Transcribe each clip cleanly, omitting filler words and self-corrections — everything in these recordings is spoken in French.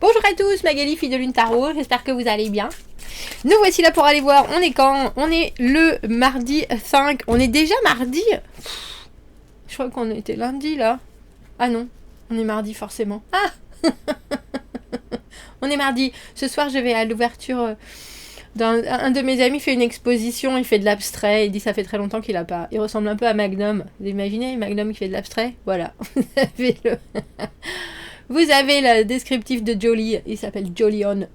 Bonjour à tous, Magali, fille de Lune Tarot, j'espère que vous allez bien. Nous voici là pour aller voir, on est quand? On est le mardi 5, on est déjà mardi? Je crois qu'on était lundi là. Ah non, on est mardi forcément. Ah on est mardi. Ce soir je vais à l'ouverture un de mes amis fait une exposition, il fait de l'abstrait, il dit ça fait très longtemps qu'il a pas. Il ressemble un peu à Magnum. Vous imaginez Magnum qui fait de l'abstrait? Voilà. Vous avez le descriptif de Jolie, il s'appelle Jolion.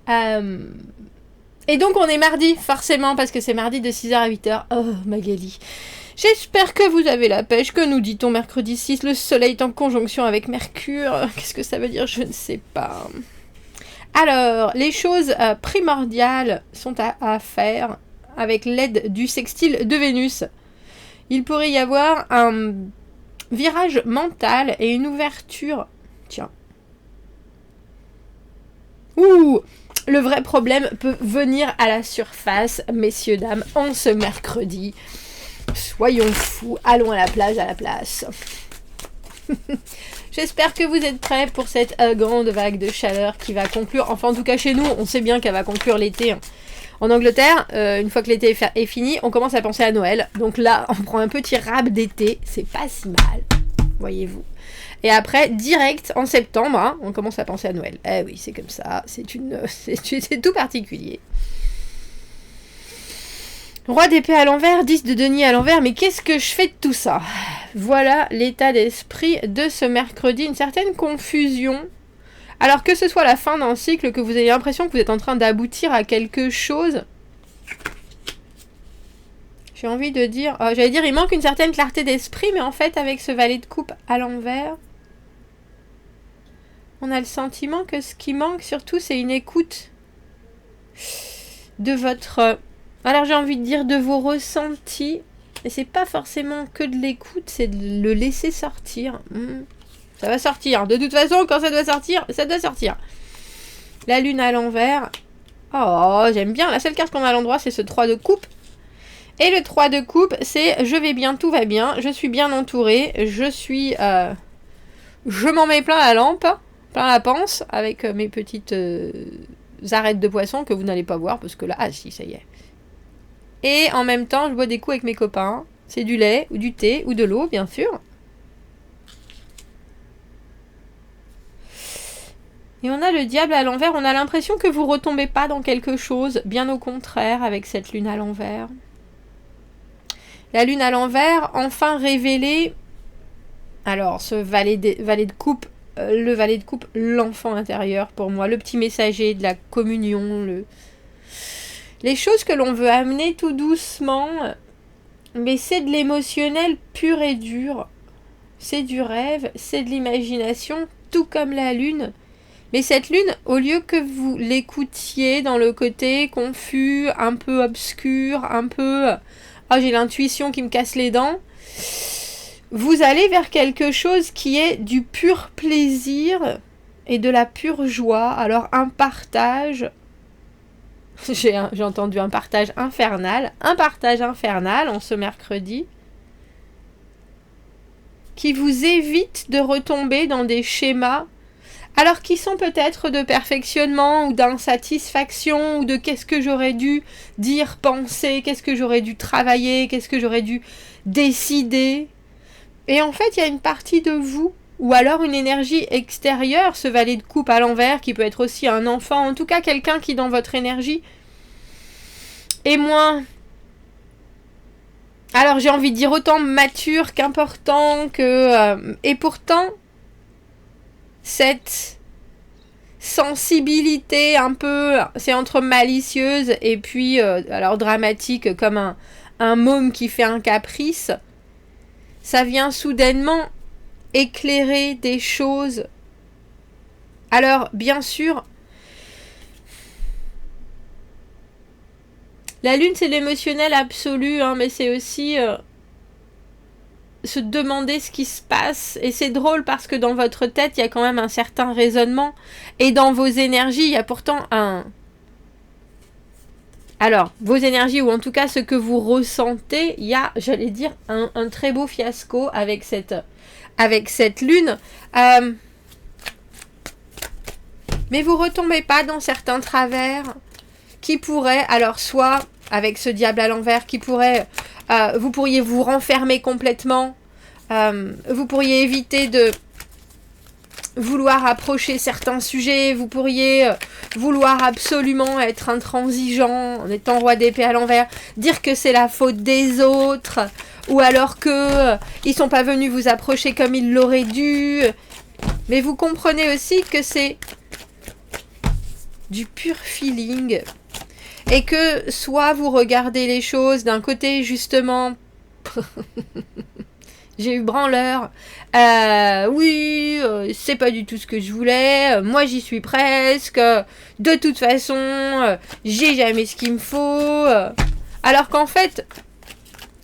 Et donc on est mardi, forcément, parce que c'est mardi de 6h à 8h. Oh, Magali. J'espère que vous avez la pêche. Que nous dit-on mercredi 6? Le soleil est en conjonction avec Mercure. Qu'est-ce que ça veut dire? Je ne sais pas. Alors, les choses primordiales sont à faire avec l'aide du sextile de Vénus. Il pourrait y avoir un virage mental et une ouverture. Tiens. Ouh! Le vrai problème peut venir à la surface, messieurs, dames, en ce mercredi. Soyons fous, allons à la plage, à la place. J'espère que vous êtes prêts pour cette grande vague de chaleur qui va conclure, enfin en tout cas chez nous, on sait bien qu'elle va conclure l'été. En Angleterre, une fois que l'été est fini, on commence à penser à Noël. Donc là, on prend un petit rap d'été, c'est pas si mal, voyez-vous. Et après, direct, en septembre, hein, on commence à penser à Noël. Eh oui, c'est comme ça, c'est tout particulier. Roi d'épée à l'envers, 10 de denier à l'envers, mais qu'est-ce que je fais de tout ça? Voilà l'état d'esprit de ce mercredi, une certaine confusion. Alors que ce soit la fin d'un cycle, que vous ayez l'impression que vous êtes en train d'aboutir à quelque chose, j'ai envie de dire, j'allais dire il manque une certaine clarté d'esprit, mais en fait avec ce valet de coupe à l'envers, on a le sentiment que ce qui manque surtout c'est une écoute de votre... Alors j'ai envie de dire de vos ressentis, et c'est pas forcément que de l'écoute, c'est de le laisser sortir. Ça va sortir, de toute façon quand ça doit sortir, ça doit sortir. La lune à l'envers, oh j'aime bien, la seule carte qu'on a à l'endroit c'est ce 3 de coupe. Et le 3 de coupe c'est je vais bien, tout va bien, je suis bien entourée, je m'en mets plein la lampe, plein la panse, avec mes petites arêtes de poisson que vous n'allez pas voir, parce que là, ah si, ça y est. Et en même temps, je bois des coups avec mes copains. C'est du lait, ou du thé, ou de l'eau, bien sûr. Et on a le diable à l'envers. On a l'impression que vous retombez pas dans quelque chose. Bien au contraire, avec cette lune à l'envers. La lune à l'envers, enfin révélée. Alors, ce valet de coupe, le valet de coupe, l'enfant intérieur pour moi. Le petit messager de la communion, les choses que l'on veut amener tout doucement, mais c'est de l'émotionnel pur et dur. C'est du rêve, c'est de l'imagination, tout comme la lune. Mais cette lune, au lieu que vous l'écoutiez dans le côté confus, un peu obscur, un peu « oh, j'ai l'intuition qui me casse les dents », vous allez vers quelque chose qui est du pur plaisir et de la pure joie. Alors un partage... J'ai entendu un partage infernal en ce mercredi qui vous évite de retomber dans des schémas alors qui sont peut-être de perfectionnement ou d'insatisfaction ou de qu'est-ce que j'aurais dû dire, penser, qu'est-ce que j'aurais dû travailler, qu'est-ce que j'aurais dû décider. Et en fait, il y a une partie de vous ou alors une énergie extérieure, ce valet de coupe à l'envers, qui peut être aussi un enfant, en tout cas quelqu'un qui dans votre énergie est moins... Alors j'ai envie de dire autant mature qu'important que... et pourtant, cette sensibilité un peu... C'est entre malicieuse et puis, alors dramatique comme un môme qui fait un caprice. Ça vient soudainement éclairer des choses. Alors, bien sûr, la lune, c'est l'émotionnel absolu, hein, mais c'est aussi se demander ce qui se passe. Et c'est drôle parce que dans votre tête, il y a quand même un certain raisonnement. Et dans vos énergies, il y a pourtant un... Alors, vos énergies, ou en tout cas ce que vous ressentez, il y a, j'allais dire, un très beau fiasco avec cette lune. Mais vous retombez pas dans certains travers qui pourraient, alors soit avec ce diable à l'envers, qui pourrait, vous pourriez vous renfermer complètement, vous pourriez éviter de vouloir approcher certains sujets, vous pourriez vouloir absolument être intransigeant en étant roi d'épée à l'envers, dire que c'est la faute des autres, ou alors que ils sont pas venus vous approcher comme ils l'auraient dû. Mais vous comprenez aussi que c'est du pur feeling et que soit vous regardez les choses d'un côté justement j'ai eu branleur, oui, c'est pas du tout ce que je voulais, moi j'y suis presque, de toute façon, j'ai jamais ce qu'il me faut, alors qu'en fait,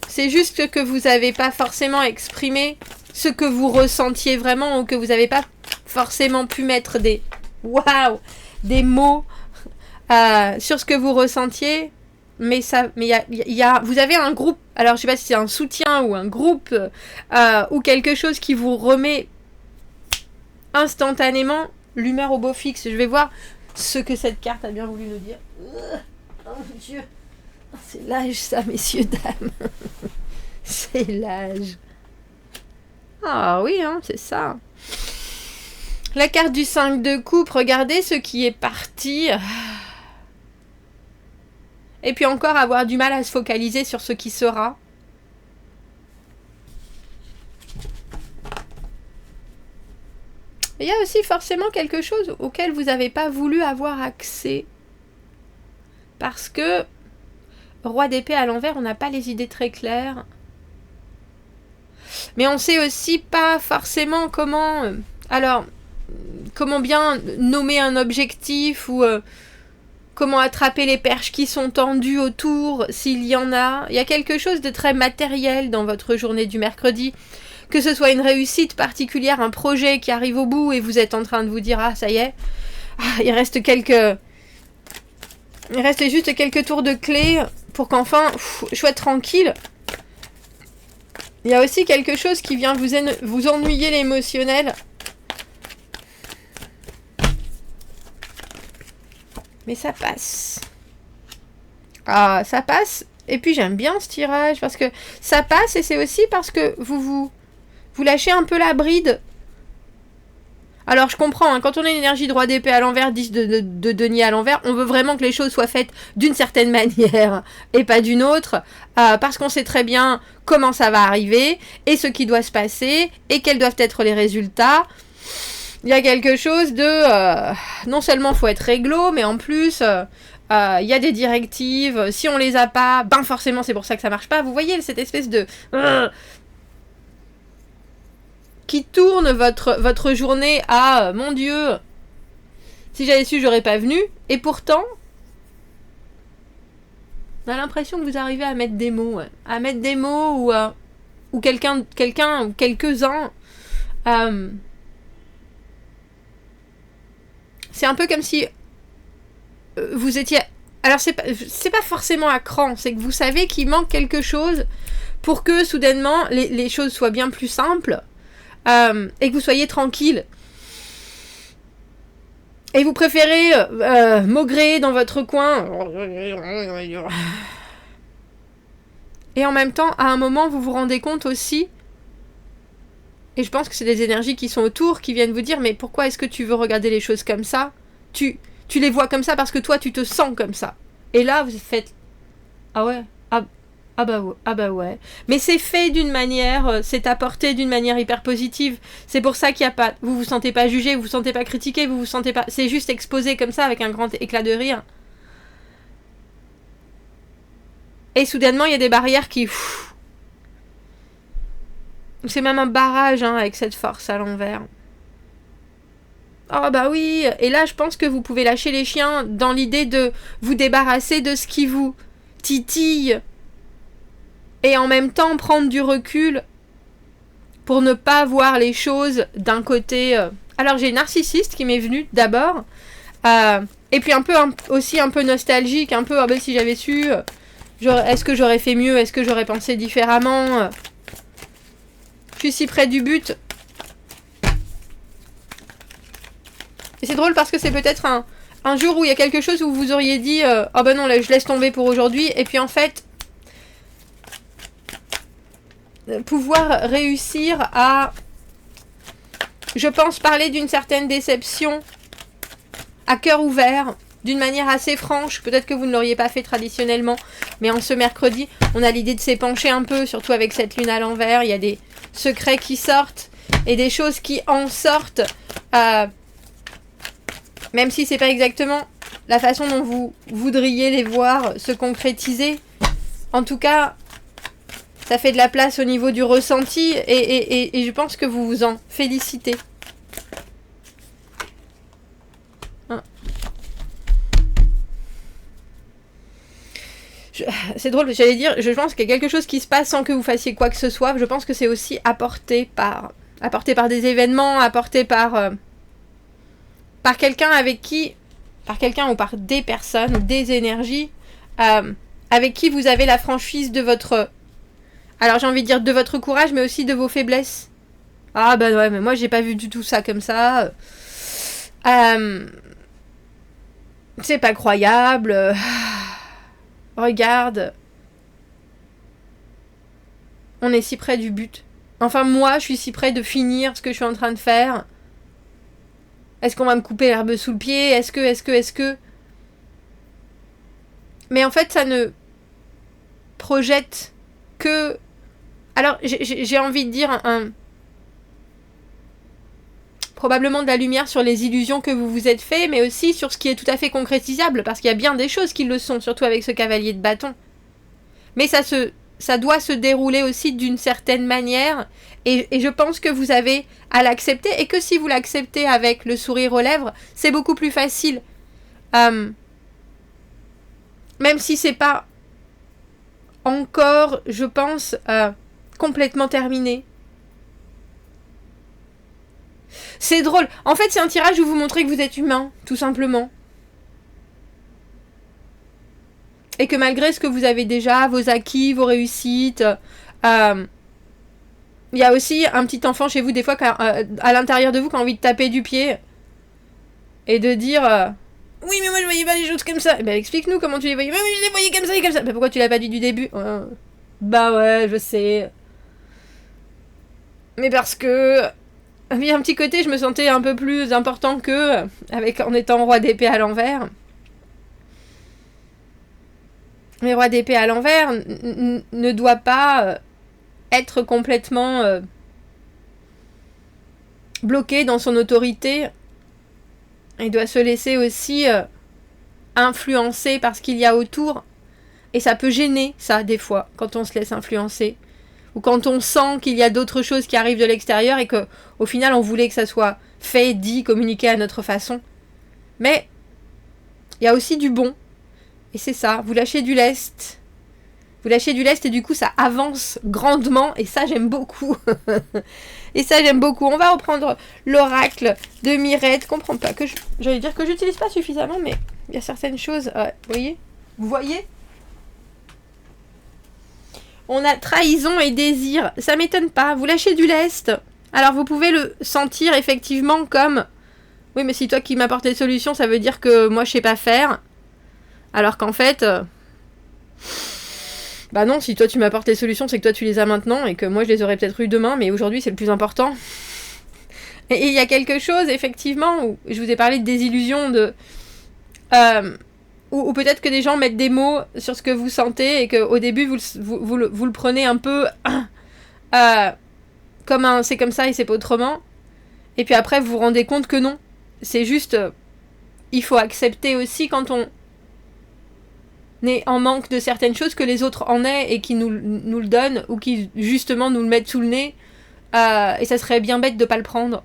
c'est juste que vous n'avez pas forcément exprimé ce que vous ressentiez vraiment, ou que vous n'avez pas forcément pu mettre des mots sur ce que vous ressentiez. Mais vous avez un groupe, alors je sais pas si c'est un soutien ou un groupe ou quelque chose qui vous remet instantanément l'humeur au beau fixe. Je vais voir ce que cette carte a bien voulu nous dire. Oh mon Dieu, c'est l'âge ça, messieurs, dames. C'est l'âge. Ah oui, hein, c'est ça. La carte du 5 de coupe, regardez ce qui est parti. Et puis encore avoir du mal à se focaliser sur ce qui sera. Il y a aussi forcément quelque chose auquel vous n'avez pas voulu avoir accès. Parce que, roi d'épée à l'envers, on n'a pas les idées très claires. Mais on sait aussi pas forcément comment... comment bien nommer un objectif ou... comment attraper les perches qui sont tendues autour, s'il y en a. Il y a quelque chose de très matériel dans votre journée du mercredi. Que ce soit une réussite particulière, un projet qui arrive au bout et vous êtes en train de vous dire « Ah, ça y est, il reste juste quelques tours de clé pour qu'enfin, je sois tranquille. » Il y a aussi quelque chose qui vient vous ennuyer l'émotionnel. Mais ça passe. Ah, ça passe. Et puis j'aime bien ce tirage parce que ça passe et c'est aussi parce que vous lâchez un peu la bride. Alors je comprends, hein, quand on a une énergie droit d'épée à l'envers, 10 de denier à l'envers, on veut vraiment que les choses soient faites d'une certaine manière et pas d'une autre, parce qu'on sait très bien comment ça va arriver et ce qui doit se passer et quels doivent être les résultats. Il y a quelque chose de... non seulement faut être réglo, mais en plus, il y a des directives. Si on les a pas, ben forcément c'est pour ça que ça marche pas. Vous voyez cette espèce de... qui tourne votre journée à... mon Dieu, si j'avais su, j'aurais pas venu. Et pourtant, on a l'impression que vous arrivez à mettre des mots. Ouais. À mettre des mots ou quelqu'un ou quelques-uns... c'est un peu comme si vous étiez... Alors, c'est pas forcément à cran, c'est que vous savez qu'il manque quelque chose pour que, soudainement, les choses soient bien plus simples et que vous soyez tranquille. Et vous préférez maugréer dans votre coin. Et en même temps, à un moment, vous vous rendez compte aussi... Et je pense que c'est des énergies qui sont autour, qui viennent vous dire, mais pourquoi est-ce que tu veux regarder les choses comme ça ? Tu les vois comme ça parce que toi, tu te sens comme ça. Et là, vous faites, ah ouais, ah bah ouais. Mais c'est fait d'une manière, c'est apporté d'une manière hyper positive. C'est pour ça qu'il n'y a pas, vous sentez pas jugé, vous sentez pas critiqué, vous sentez pas, c'est juste exposé comme ça avec un grand éclat de rire. Et soudainement, il y a des barrières qui... C'est même un barrage avec cette force à l'envers. Oh bah oui. Et là, je pense que vous pouvez lâcher les chiens dans l'idée de vous débarrasser de ce qui vous titille. Et en même temps, prendre du recul pour ne pas voir les choses d'un côté... Alors, j'ai une narcissiste qui m'est venue d'abord. Et puis aussi un peu nostalgique. Un peu, ah ben si j'avais su... est-ce que j'aurais fait mieux ? Est-ce que j'aurais pensé différemment ? Je suis si près du but. Et c'est drôle parce que c'est peut-être un jour où il y a quelque chose où vous auriez dit oh ben non, là, je laisse tomber pour aujourd'hui. Et puis en fait, pouvoir réussir à, je pense, parler d'une certaine déception à cœur ouvert, d'une manière assez franche. Peut-être que vous ne l'auriez pas fait traditionnellement, mais en ce mercredi, on a l'idée de s'épancher un peu, surtout avec cette lune à l'envers. Il y a des secrets qui sortent et des choses qui en sortent, même si c'est pas exactement la façon dont vous voudriez les voir se concrétiser. En tout cas, ça fait de la place au niveau du ressenti et je pense que vous vous en félicitez. C'est drôle, j'allais dire, je pense qu'il y a quelque chose qui se passe sans que vous fassiez quoi que ce soit. Je pense que c'est aussi apporté par des événements, apporté par quelqu'un avec qui, par quelqu'un ou par des personnes, ou des énergies, avec qui vous avez la franchise de votre, alors j'ai envie de dire de votre courage, mais aussi de vos faiblesses. Ah bah ouais, mais moi j'ai pas vu du tout ça comme ça. C'est pas croyable. Regarde. On est si près du but. Enfin, moi, je suis si près de finir ce que je suis en train de faire. Est-ce qu'on va me couper l'herbe sous le pied? Est-ce que... Mais en fait, ça ne projette que... Alors, j'ai envie de dire probablement de la lumière sur les illusions que vous vous êtes fait, mais aussi sur ce qui est tout à fait concrétisable, parce qu'il y a bien des choses qui le sont, surtout avec ce cavalier de bâton. Mais ça doit se dérouler aussi d'une certaine manière, et je pense que vous avez à l'accepter, et que si vous l'acceptez avec le sourire aux lèvres, c'est beaucoup plus facile. Même si c'est pas encore, je pense, complètement terminé. C'est drôle. En fait, c'est un tirage où vous montrez que vous êtes humain, tout simplement. Et que malgré ce que vous avez déjà, vos acquis, vos réussites, il y a aussi un petit enfant chez vous, des fois, à l'intérieur de vous, qui a envie de taper du pied. Et de dire oui, mais moi je voyais pas les choses comme ça. Eh ben, explique-nous comment tu les voyais. Mais oui, je les voyais comme ça et comme ça. Mais pourquoi tu l'as pas dit du début? Bah ouais, je sais. Mais parce que... Il y a un petit côté, je me sentais un peu plus important qu'eux, en étant roi d'épée à l'envers. Mais roi d'épée à l'envers ne doit pas être complètement bloqué dans son autorité. Il doit se laisser aussi influencer par ce qu'il y a autour. Et ça peut gêner, ça, des fois, quand on se laisse influencer. Ou quand on sent qu'il y a d'autres choses qui arrivent de l'extérieur et qu'au final, on voulait que ça soit fait, dit, communiqué à notre façon. Mais il y a aussi du bon. Et c'est ça, vous lâchez du lest. Vous lâchez du lest et du coup, ça avance grandement. Et ça, j'aime beaucoup. Et ça, j'aime beaucoup. On va reprendre l'oracle de Mirette. Comprends pas que j'allais dire que j'utilise pas suffisamment, mais il y a certaines choses... Vous voyez on a trahison et désir. Ça m'étonne pas. Vous lâchez du lest. Alors vous pouvez le sentir effectivement comme... Oui, mais si toi qui m'apportes des solutions, ça veut dire que moi je sais pas faire. Alors qu'en fait... Bah non, si toi tu m'apportes les solutions, c'est que toi tu les as maintenant et que moi je les aurais peut-être eu demain, mais aujourd'hui c'est le plus important. Et il y a quelque chose, effectivement, où je vous ai parlé de désillusion, ou peut-être que des gens mettent des mots sur ce que vous sentez et qu'au début vous le prenez un peu comme un c'est comme ça et c'est pas autrement. Et puis après vous vous rendez compte que non. C'est juste, il faut accepter aussi quand on est en manque de certaines choses que les autres en aient et qui nous le donnent ou qui justement nous le mettent sous le nez. Et ça serait bien bête de pas le prendre.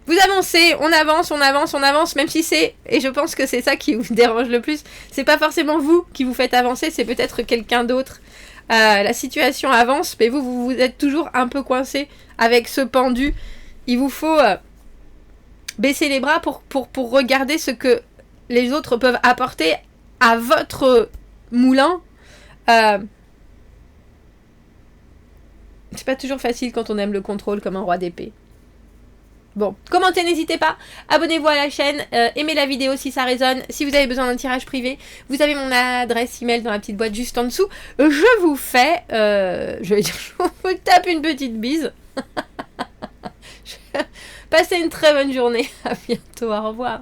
Vous avancez, on avance, même si c'est, et je pense que c'est ça qui vous dérange le plus, c'est pas forcément vous qui vous faites avancer, c'est peut-être quelqu'un d'autre. La situation avance, mais vous êtes toujours un peu coincé avec ce pendu. Il vous faut baisser les bras pour regarder ce que les autres peuvent apporter à votre moulin. C'est pas toujours facile quand on aime le contrôle comme un roi d'épée. Bon, commentez, n'hésitez pas. Abonnez-vous à la chaîne. Aimez la vidéo si ça résonne. Si vous avez besoin d'un tirage privé, vous avez mon adresse email dans la petite boîte juste en dessous. Je vous fais... je vais dire, je vous tape une petite bise. Passez une très bonne journée. À bientôt. Au revoir.